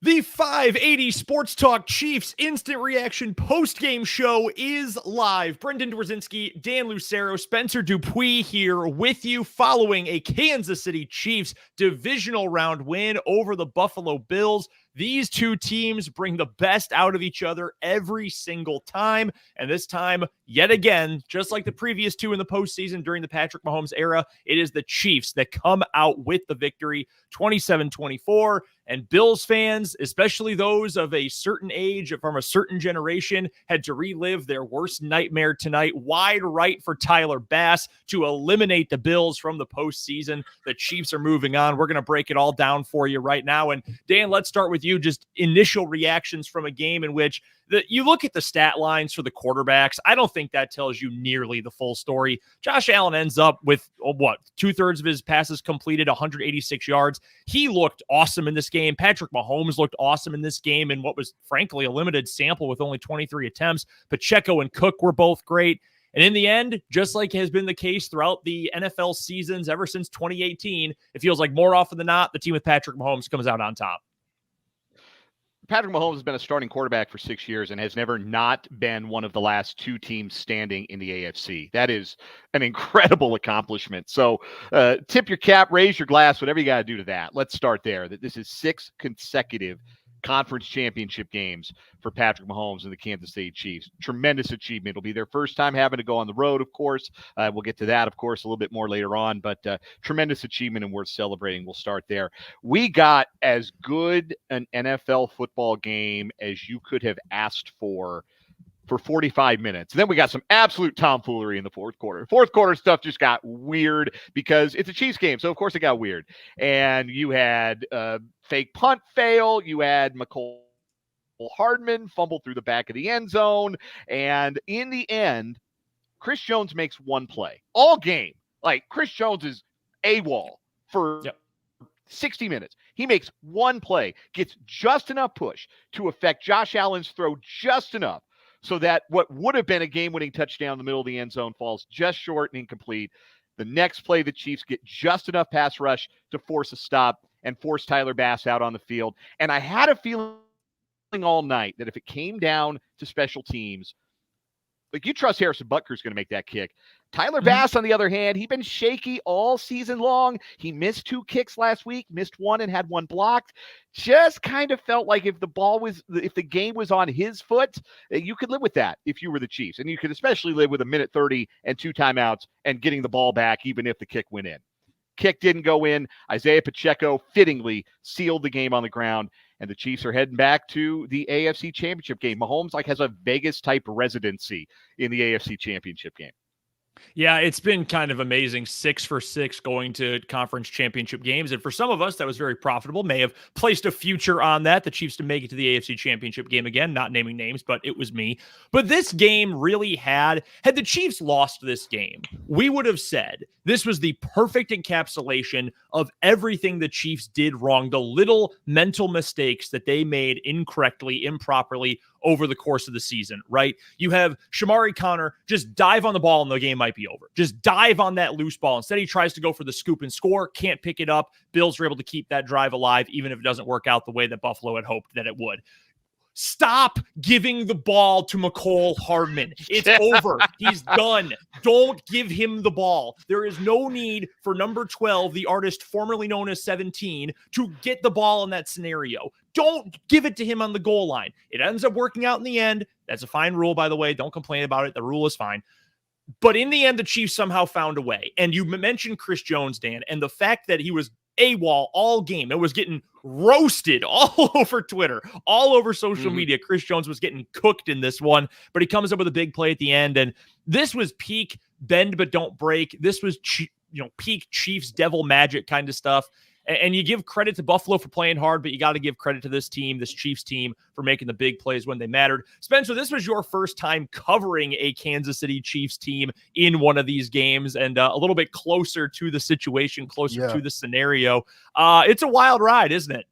The 580 Sports Talk Chiefs Instant Reaction post-game show is live. Brendan Dworzinski, Dan Lucero, Spencer Dupuis here with you following a Kansas City Chiefs divisional round win over the Buffalo Bills. These two teams bring the best out of each other every single time. And this time, yet again, just like the previous two in the postseason during the Patrick Mahomes era, it is the Chiefs that come out with the victory, 27-24. And Bills fans, especially those of a certain age from a certain generation, had to relive their worst nightmare tonight. Wide right for Tyler Bass to eliminate the Bills from the postseason. The Chiefs are moving on. We're going to break it all down for you right now. And Dan, let's start with you. Just initial reactions from a game in which you look at the stat lines for the quarterbacks. I don't think that tells you nearly the full story. Josh Allen ends up with, two-thirds of his passes completed, 186 yards. He looked awesome in this game. Patrick Mahomes looked awesome in this game in what was, frankly, a limited sample with only 23 attempts. Pacheco and Cook were both great. And in the end, just like has been the case throughout the NFL seasons ever since 2018, it feels like more often than not, the team with Patrick Mahomes comes out on top. Patrick Mahomes has been a starting quarterback for 6 years and has never not been one of the last two teams standing in the AFC. That is an incredible accomplishment. So tip your cap, raise your glass, whatever you got to do to that. Let's start there. That this is 6 consecutive conference championship games for Patrick Mahomes and the Kansas City Chiefs. Tremendous achievement. It'll be their first time having to go on the road, of course. We'll get to that, of course, a little bit more later on, but tremendous achievement and worth celebrating. We'll start there. We got as good an NFL football game as you could have asked for 45 minutes. And then we got some absolute tomfoolery in the fourth quarter. Fourth quarter stuff just got weird because it's a Chiefs game. So, of course, it got weird. And you had fake punt fail. You had McCole Hardman fumble through the back of the end zone. And in the end, Chris Jones makes one play. All game. Like, Chris Jones is AWOL for 60 minutes. He makes one play, gets just enough push to affect Josh Allen's throw just enough so that what would have been a game-winning touchdown in the middle of the end zone falls just short and incomplete. The next play, the Chiefs get just enough pass rush to force a stop and force Tyler Bass out on the field. And I had a feeling all night that if it came down to special teams, like, you trust Harrison Butker's going to make that kick. Tyler Bass, on the other hand, he's been shaky all season long. He missed 2 kicks last week, missed 1 and had 1 blocked. Just kind of felt like if the game was on his foot, you could live with that if you were the Chiefs. And you could especially live with a minute 30 and 2 timeouts and getting the ball back, even if the kick went in. Kick didn't go in. Isaiah Pacheco fittingly sealed the game on the ground. And the Chiefs are heading back to the AFC Championship game. Mahomes has a Vegas-type residency in the AFC Championship game. Yeah, it's been kind of amazing. 6 for 6 going to conference championship games. And for some of us, that was very profitable. May have placed a future on that. The Chiefs to make it to the AFC Championship game again, not naming names, but it was me. But this game really had the Chiefs lost this game, we would have said this was the perfect encapsulation of everything the Chiefs did wrong, the little mental mistakes that they made incorrectly, improperly over the course of the season, right? You have Shamari Connor just dive on the ball and the game might be over. Just dive on that loose ball. Instead, he tries to go for the scoop and score, can't pick it up. Bills are able to keep that drive alive, even if it doesn't work out the way that Buffalo had hoped that it would. Stop giving the ball to McCole Hardman. It's over. He's done. Don't give him the ball. There is no need for number 12, the artist formerly known as 17, to get the ball in that scenario. Don't give it to him on the goal line. It ends up working out in the end. That's a fine rule, by the way. Don't complain about it. The rule is fine. But in the end, the Chiefs somehow found a way. And you mentioned Chris Jones, Dan, and the fact that he was AWOL all game. It was getting roasted all over Twitter, all over social media. Chris Jones was getting cooked in this one, but he comes up with a big play at the end. And this was peak bend but don't break. This was peak Chiefs devil magic kind of stuff. And you give credit to Buffalo for playing hard, but you got to give credit to this team, this Chiefs team, for making the big plays when they mattered. Spencer, this was your first time covering a Kansas City Chiefs team in one of these games and a little bit closer to the situation, closer to the scenario. It's a wild ride, isn't it?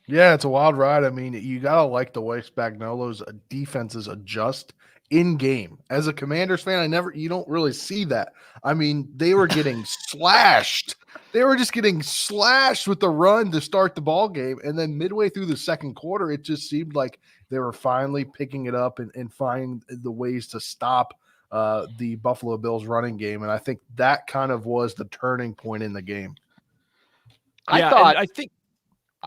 Yeah, it's a wild ride. I mean, you got to like the way Spagnuolo's defenses adjust in game. As a Commanders fan, you don't really see that. I mean, they were getting slashed. They were just getting slashed with the run to start the ball game. And then midway through the second quarter, it just seemed like they were finally picking it up and finding the ways to stop the Buffalo Bills running game. And I think that kind of was the turning point in the game. I think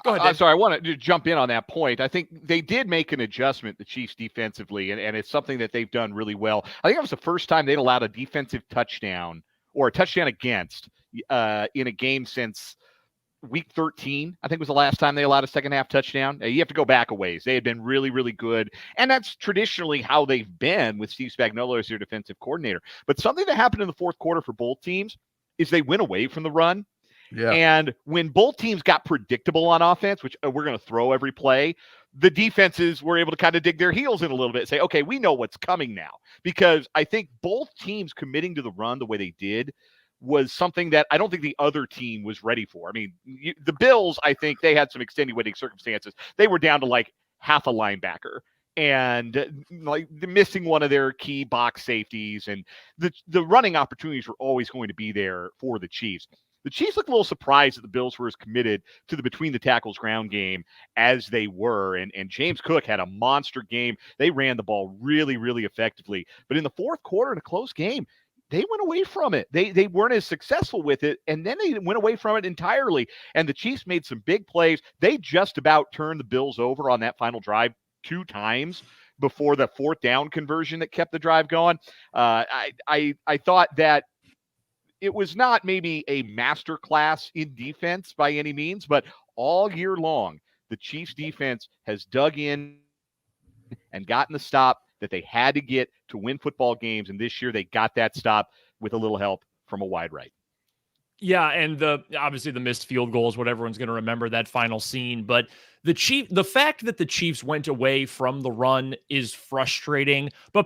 go ahead, Dave. I'm sorry, I want to jump in on that point. I think they did make an adjustment, the Chiefs defensively, and it's something that they've done really well. I think it was the first time they'd allowed a defensive touchdown or a touchdown against in a game since week 13. I think was the last time they allowed a second half touchdown. You have to go back a ways. They had been really, really good. And that's traditionally how they've been with Steve Spagnuolo as their defensive coordinator. But something that happened in the fourth quarter for both teams is they went away from the run. Yeah. And when both teams got predictable on offense, which we're going to throw every play, the defenses were able to kind of dig their heels in a little bit and say, okay, we know what's coming now. Because I think both teams committing to the run the way they did was something that I don't think the other team was ready for. I mean, the Bills, I think they had some extenuating circumstances. They were down to like half a linebacker and like missing one of their key box safeties, and the running opportunities were always going to be there for the Chiefs. The Chiefs looked a little surprised that the Bills were as committed to the between the tackles ground game as they were. And James Cook had a monster game. They ran the ball really, really effectively. But in the fourth quarter, in a close game, they went away from it. They weren't as successful with it, and then they went away from it entirely. And the Chiefs made some big plays. They just about turned the Bills over on that final drive 2 times before the fourth down conversion that kept the drive going. I thought that it was not maybe a master class in defense by any means, but all year long, the Chiefs defense has dug in and gotten the stop that they had to get to win football games. And this year they got that stop with a little help from a wide right. Yeah, and obviously the missed field goal is what everyone's going to remember, that final scene. But the fact that the Chiefs went away from the run is frustrating. But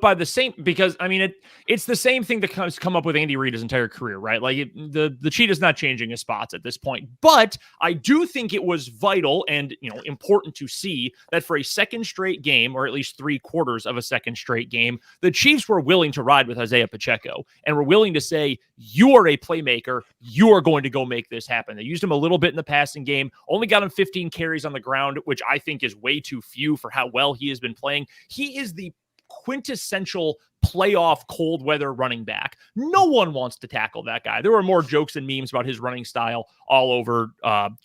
because I mean it's the same thing that has come up with Andy Reid his entire career, right? Like the cheetah's not changing his spots at this point. But I do think it was vital and important to see that for a second straight game, or at least 3/4 of a second straight game, the Chiefs were willing to ride with Isaiah Pacheco and were willing to say, you are a playmaker. You are going to go make this happen. They used him a little bit in the passing game, only got him 15 carries on the ground, which I think is way too few for how well he has been playing. He is the quintessential playoff cold weather running back. No one wants to tackle that guy. There were more jokes and memes about his running style all over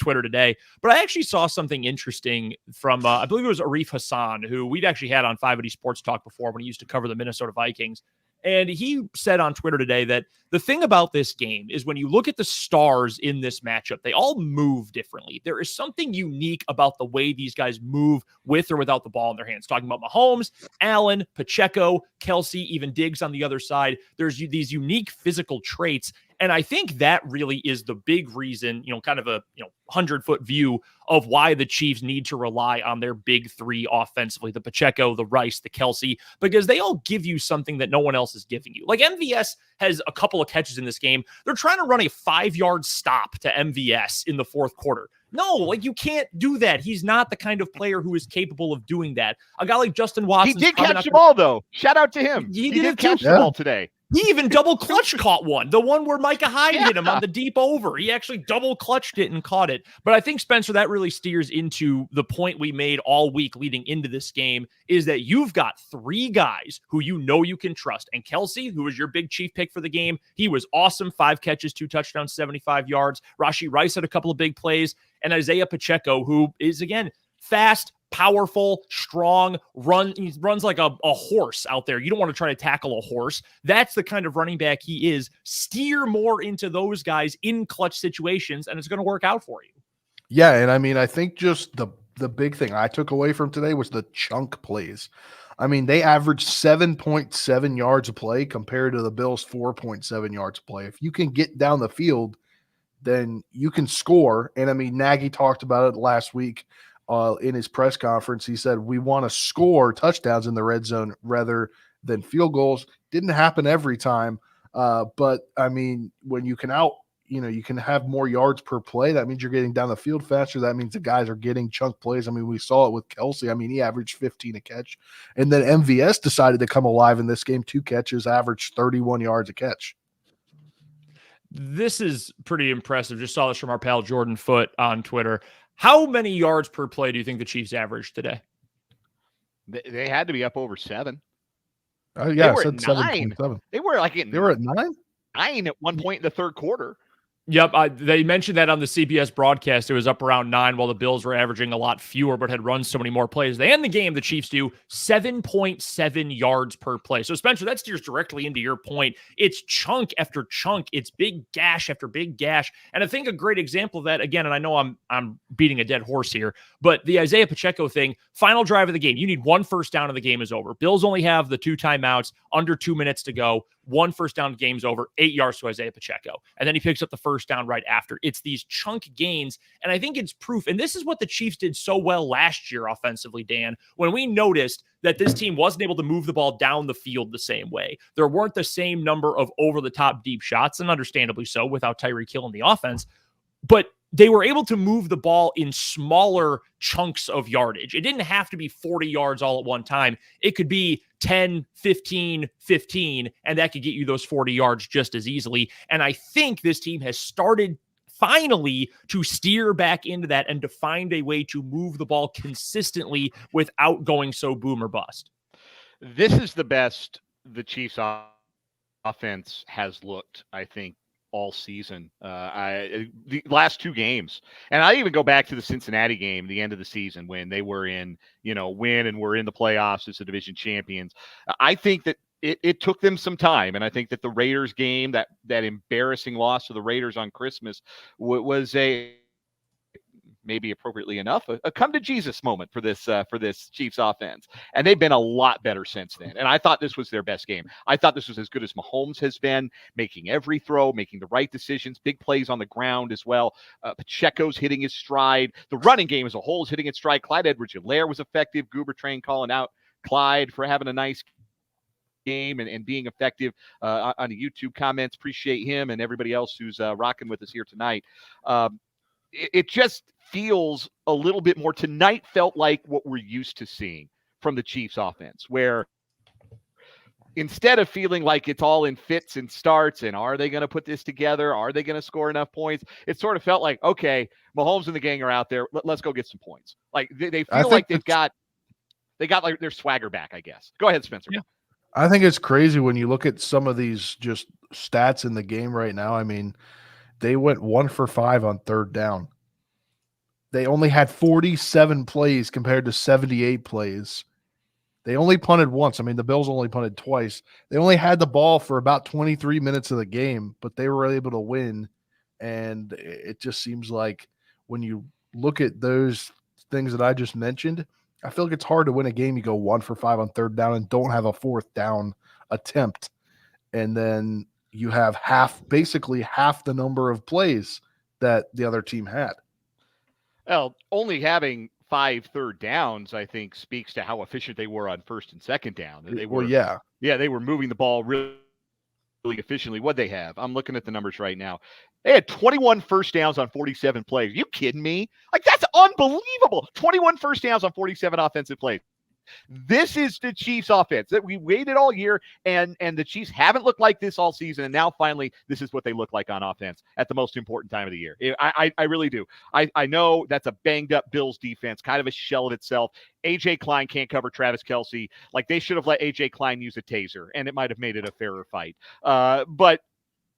Twitter today. But I actually saw something interesting from, I believe it was Arif Hassan, who we've actually had on 580 Sports Talk before when he used to cover the Minnesota Vikings. And he said on Twitter today that the thing about this game is when you look at the stars in this matchup, they all move differently. There is something unique about the way these guys move with or without the ball in their hands. Talking about Mahomes, Allen, Pacheco, Kelsey, even Diggs on the other side. There's these unique physical traits. And I think that really is the big reason, kind of a 100-foot view of why the Chiefs need to rely on their big 3 offensively, the Pacheco, the Rice, the Kelsey, because they all give you something that no one else is giving you. Like MVS has a couple of catches in this game. They're trying to run a 5-yard stop to MVS in the fourth quarter. No, like you can't do that. He's not the kind of player who is capable of doing that. A guy like Justin Watson. He did catch the ball, though. Shout out to him. He did catch the ball today. He even double clutch caught one. The one where Micah Hyde hit him on the deep over. He actually double clutched it and caught it. But I think, Spencer, that really steers into the point we made all week leading into this game is that you've got 3 guys who you can trust. And Kelsey, who was your big Chief pick for the game, he was awesome. 5 catches, 2 touchdowns, 75 yards. Rashee Rice had a couple of big plays. And Isaiah Pacheco, who is, again, fast, powerful, strong, he runs like a horse out there. You don't want to try to tackle a horse. That's the kind of running back he is. Steer more into those guys in clutch situations, and it's going to work out for you. Yeah, and I mean, I think just the big thing I took away from today was the chunk plays. I mean, they averaged 7.7 yards a play compared to the Bills' 4.7 yards a play. If you can get down the field, then you can score. And I mean, Nagy talked about it last week. In his press conference, he said, we want to score touchdowns in the red zone rather than field goals. Didn't happen every time. But I mean, when you can you can have more yards per play. That means you're getting down the field faster. That means the guys are getting chunk plays. I mean, we saw it with Kelsey. I mean, he averaged 15 a catch. And then MVS decided to come alive in this game. 2 catches, averaged 31 yards a catch. This is pretty impressive. Just saw this from our pal Jordan Foote on Twitter. How many yards per play do you think the Chiefs averaged today? They had to be up over 7. Yeah, I said 7.7. They were like they were at 9? 9 at one point in the third quarter. Yep, they mentioned that on the CBS broadcast. It was up around 9 while the Bills were averaging a lot fewer but had run so many more plays. They end the game, the Chiefs do 7.7 yards per play. So, Spencer, that steers directly into your point. It's chunk after chunk. It's big gash after big gash. And I think a great example of that, again, and I know I'm beating a dead horse here, but the Isaiah Pacheco thing, final drive of the game. You need 1 first down and the game is over. Bills only have the 2 timeouts, under 2 minutes to go. 1 first down, game's over, 8 yards to Isaiah Pacheco. And then he picks up the first down right after. It's these chunk gains. And I think it's proof. And this is what the Chiefs did so well last year offensively, Dan, when we noticed that this team wasn't able to move the ball down the field the same way. There weren't the same number of over-the-top deep shots, and understandably so without Tyreek Hill in the offense. But they were able to move the ball in smaller chunks of yardage. It didn't have to be 40 yards all at one time. It could be 10, 15, 15, and that could get you those 40 yards just as easily. And I think this team has started finally to steer back into that and to find a way to move the ball consistently without going so boom or bust. This is the best the Chiefs offense has looked, I think, all season. The last 2 games, and I even go back to the Cincinnati game, the end of the season when they were in, win and were in the playoffs as the division champions. I think that it took them some time, and I think that the Raiders game, that embarrassing loss to the Raiders on Christmas, was maybe appropriately enough, a come to Jesus moment for this Chiefs offense. And they've been a lot better since then. And I thought this was their best game. I thought this was as good as Mahomes has been, making every throw, making the right decisions, big plays on the ground as well. Pacheco's hitting his stride. The running game as a whole is hitting its stride. Clyde Edwards-Helaire was effective. Goober Train calling out Clyde for having a nice game and being effective on the YouTube comments. Appreciate him and everybody else who's rocking with us here tonight. It just feels a little bit more. Tonight felt like what we're used to seeing from the Chiefs offense, where instead of feeling like it's all in fits and starts and are they going to put this together? Are they going to score enough points? It sort of felt like, okay, Mahomes and the gang are out there. Let's go get some points. Like they feel like they got like their swagger back, I guess. Go ahead, Spencer. Yeah. I think it's crazy when you look at some of these just stats in the game right now. I mean, they went 1 for 5 on third down. They only had 47 plays compared to 78 plays. They only punted once. I mean, the Bills only punted twice. They only had the ball for about 23 minutes of the game, but they were able to win. And it just seems like when you look at those things that I just mentioned, I feel like it's hard to win a game. You go 1 for 5 on third down and don't have a fourth down attempt. And then you have basically half the number of plays that the other team had. Well, only having 5 third downs, I think, speaks to how efficient they were on first and second down. They were, they were moving the ball really efficiently. What'd they have? I'm looking at the numbers right now. They had 21 first downs on 47 plays. Are you kidding me? Like, that's unbelievable. 21 first downs on 47 offensive plays. This is the Chiefs offense that we waited all year, and the Chiefs haven't looked like this all season. And now finally, this is what they look like on offense at the most important time of the year. I really do. I know that's a banged up Bills defense, kind of a shell of itself. AJ Klein can't cover Travis Kelce. Like, they should have let AJ Klein use a taser, and it might have made it a fairer fight. But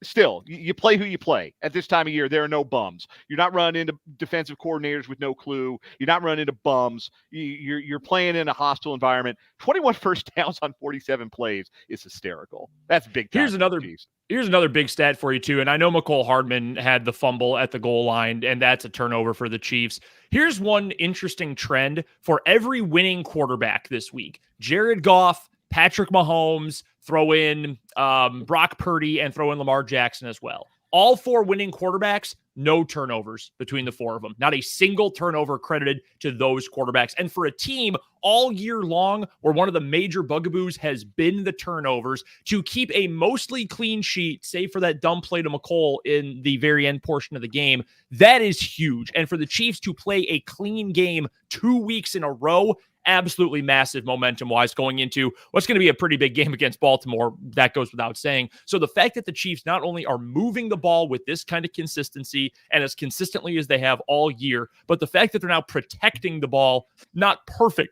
still, you play who you play. At this time of year, there are no bums. You're not running into defensive coordinators with no clue. You're not running into bums. You're playing in a hostile environment. 21 first downs on 47 plays is hysterical. That's big time. Here's another big stat for you, too. And I know McCole Hardman had the fumble at the goal line, and that's a turnover for the Chiefs. Here's one interesting trend for every winning quarterback this week. Jared Goff, Patrick Mahomes, throw in Brock Purdy, and throw in Lamar Jackson as well. All 4 winning quarterbacks, no turnovers between the 4 of them. Not a single turnover credited to those quarterbacks. And for a team all year long where one of the major bugaboos has been the turnovers, to keep a mostly clean sheet, save for that dumb play to McColl in the very end portion of the game, that is huge. And for the Chiefs to play a clean game 2 weeks in a row, absolutely massive momentum-wise going into what's going to be a pretty big game against Baltimore. That goes without saying. So the fact that the Chiefs not only are moving the ball with this kind of consistency and as consistently as they have all year, but the fact that they're now protecting the ball, not perfectly,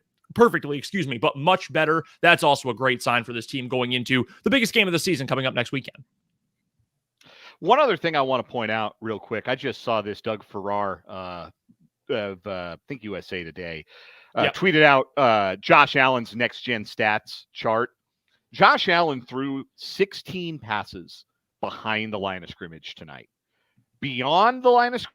but much better. That's also a great sign for this team going into the biggest game of the season coming up next weekend. One other thing I want to point out real quick. I just saw this Doug Farrar of I think USA Today tweeted out Josh Allen's next gen stats chart. Josh Allen threw 16 passes behind the line of scrimmage tonight. Beyond the line of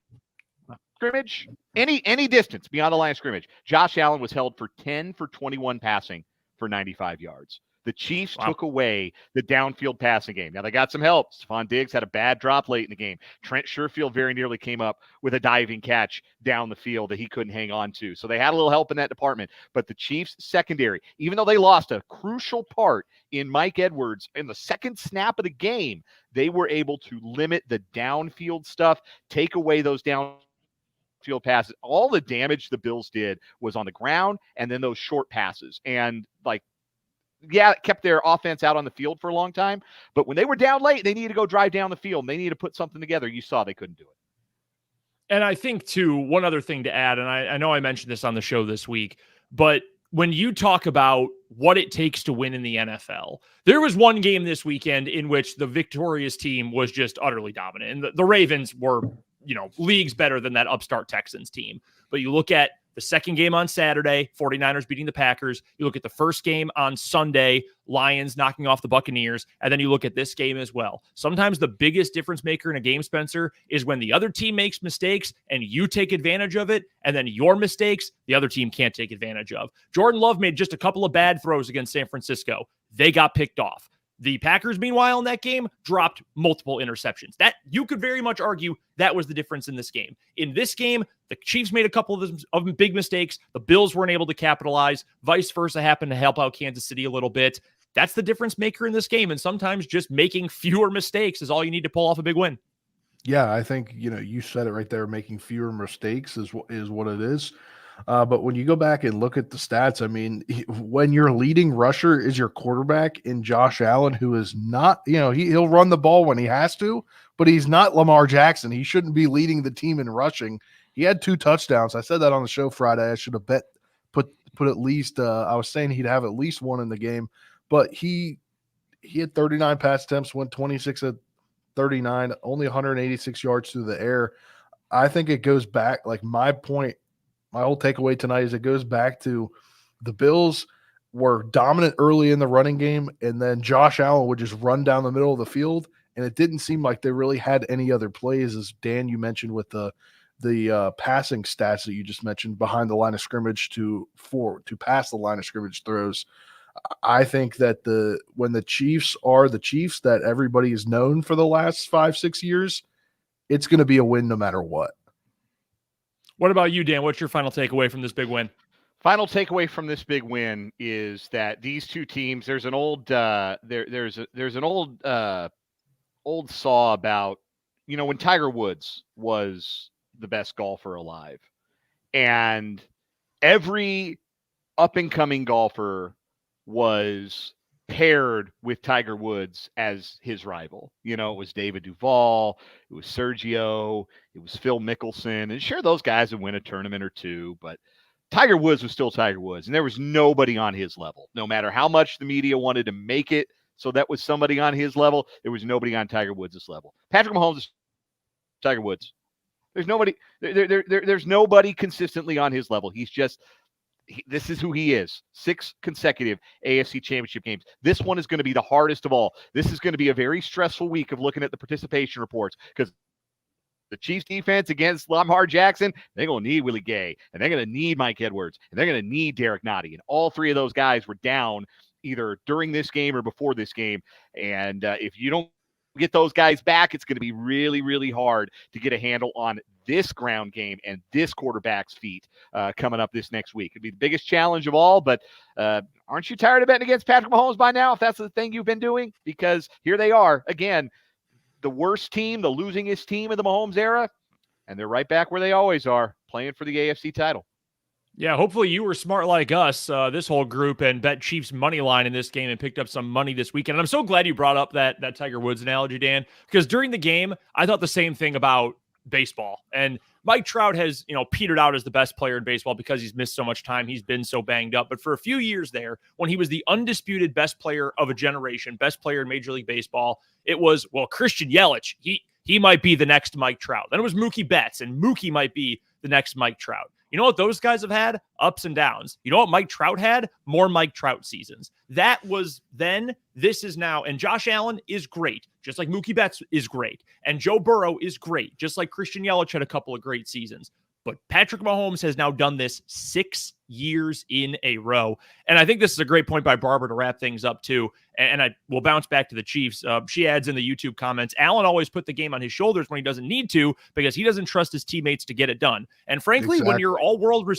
scrimmage, any distance beyond the line of scrimmage, Josh Allen was held for 10 for 21 passing for 95 yards. The Chiefs took away the downfield passing game. Now, they got some help. Stephon Diggs had a bad drop late in the game. Trent Sherfield very nearly came up with a diving catch down the field that he couldn't hang on to. So they had a little help in that department. But the Chiefs secondary, even though they lost a crucial part in Mike Edwards in the second snap of the game, they were able to limit the downfield stuff, take away those downfield passes. All the damage the Bills did was on the ground and then those short passes. And it kept their offense out on the field for a long time. But when they were down late, they needed to go drive down the field. And they needed to put something together. You saw they couldn't do it. And I think, too, one other thing to add, and I know I mentioned this on the show this week, but when you talk about what it takes to win in the NFL, there was one game this weekend in which the victorious team was just utterly dominant. And the Ravens were, leagues better than that upstart Texans team. But you look at the second game on Saturday, 49ers beating the Packers. You look at the first game on Sunday, Lions knocking off the Buccaneers. And then you look at this game as well. Sometimes the biggest difference maker in a game, Spencer, is when the other team makes mistakes and you take advantage of it. And then your mistakes, the other team can't take advantage of. Jordan Love made just a couple of bad throws against San Francisco. They got picked off. The Packers, meanwhile, in that game, dropped multiple interceptions. That you could very much argue that was the difference in this game. In this game, the Chiefs made a couple of big mistakes. The Bills weren't able to capitalize. Vice versa happened to help out Kansas City a little bit. That's the difference maker in this game. And sometimes just making fewer mistakes is all you need to pull off a big win. Yeah, I think, you said it right there. Making fewer mistakes is what it is. But when you go back and look at the stats, I mean, when your leading rusher is your quarterback in Josh Allen, who is not, he'll run the ball when he has to, but he's not Lamar Jackson. He shouldn't be leading the team in rushing. He had 2 touchdowns. I said that on the show Friday. I should have put at least, I was saying he'd have at least one in the game, but he had 39 pass attempts, went 26 at 39, only 186 yards through the air. I think it goes back, my whole takeaway tonight is it goes back to the Bills were dominant early in the running game, and then Josh Allen would just run down the middle of the field, and it didn't seem like they really had any other plays, as Dan, you mentioned with the passing stats that you just mentioned behind the line of scrimmage to pass the line of scrimmage throws. I think that when the Chiefs are the Chiefs that everybody has known for the last 5-6 years, it's going to be a win no matter what. What about you, Dan? What's your final takeaway from this big win? Final takeaway from this big win is that these two teams. There's an old there's an old saw about when Tiger Woods was the best golfer alive, and every up and coming golfer was paired with Tiger Woods as his rival. It was David Duval, it was Sergio, it was Phil Mickelson, and sure, those guys would win a tournament or two, but Tiger Woods was still Tiger Woods, and there was nobody on his level. No matter how much the media wanted to make it so that was somebody on his level, there was nobody on Tiger Woods' level. Patrick Mahomes is Tiger Woods. There's nobody. There's nobody consistently on his level. He's just. This is who he is. 6 consecutive AFC championship games. This one is going to be the hardest of all. This is going to be a very stressful week of looking at the participation reports because the Chiefs defense against Lamar Jackson, they're going to need Willie Gay, and they're going to need Mike Edwards, and they're going to need Derek Nottie. And all 3 of those guys were down either during this game or before this game. And if you don't get those guys back, it's going to be really, really hard to get a handle on this ground game and this quarterback's feet coming up this next week. It'd be the biggest challenge of all, but aren't you tired of betting against Patrick Mahomes by now, if that's the thing you've been doing? Because here they are, again, the worst team, the losingest team in the Mahomes era, and they're right back where they always are, playing for the AFC title. Yeah, hopefully you were smart like us, this whole group, and bet Chiefs money line in this game and picked up some money this weekend. And I'm so glad you brought up that Tiger Woods analogy, Dan, because during the game, I thought the same thing about baseball. And Mike Trout has, petered out as the best player in baseball because he's missed so much time. He's been so banged up. But for a few years there, when he was the undisputed best player of a generation, best player in Major League Baseball, it was, Christian Yelich. He might be the next Mike Trout. Then it was Mookie Betts, and Mookie might be the next Mike Trout. You know what those guys have had? Ups and downs. You know what Mike Trout had? More Mike Trout seasons. That was then, this is now. And Josh Allen is great, just like Mookie Betts is great. And Joe Burrow is great, just like Christian Yelich had a couple of great seasons. But Patrick Mahomes has now done this 6 years in a row. And I think this is a great point by Barbara to wrap things up, too. And I will bounce back to the Chiefs. She adds in the YouTube comments, Allen always put the game on his shoulders when he doesn't need to because he doesn't trust his teammates to get it done. And frankly, when you're all-world,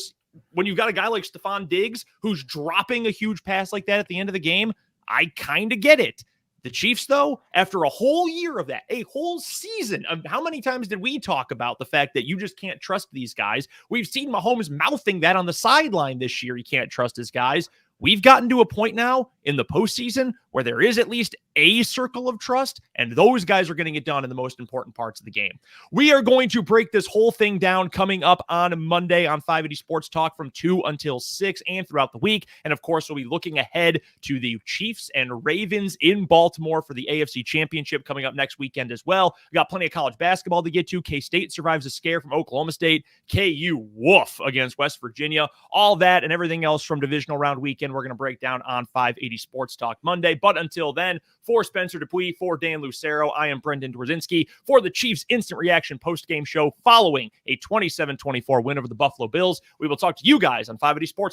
when you've got a guy like Stephon Diggs who's dropping a huge pass like that at the end of the game, I kind of get it. The Chiefs, though, after a whole year of that, a whole season of how many times did we talk about the fact that you just can't trust these guys? We've seen Mahomes mouthing that on the sideline this year. He can't trust his guys. We've gotten to a point now in the postseason where there is at least a circle of trust, and those guys are getting it done in the most important parts of the game. We are going to break this whole thing down coming up on Monday on 580 Sports Talk from 2 until 6 and throughout the week. And of course, we'll be looking ahead to the Chiefs and Ravens in Baltimore for the AFC Championship coming up next weekend as well. We got plenty of college basketball to get to. K-State survives a scare from Oklahoma State. KU woof against West Virginia. All that and everything else from Divisional Round Weekend we're going to break down on 580 Sports Talk Monday. But until then, for Spencer Dupuis, for Dan Lucero, I am Brendan Dworzinski for the Chiefs Instant Reaction post-game show following a 27-24 win over the Buffalo Bills. We will talk to you guys on 580 Sports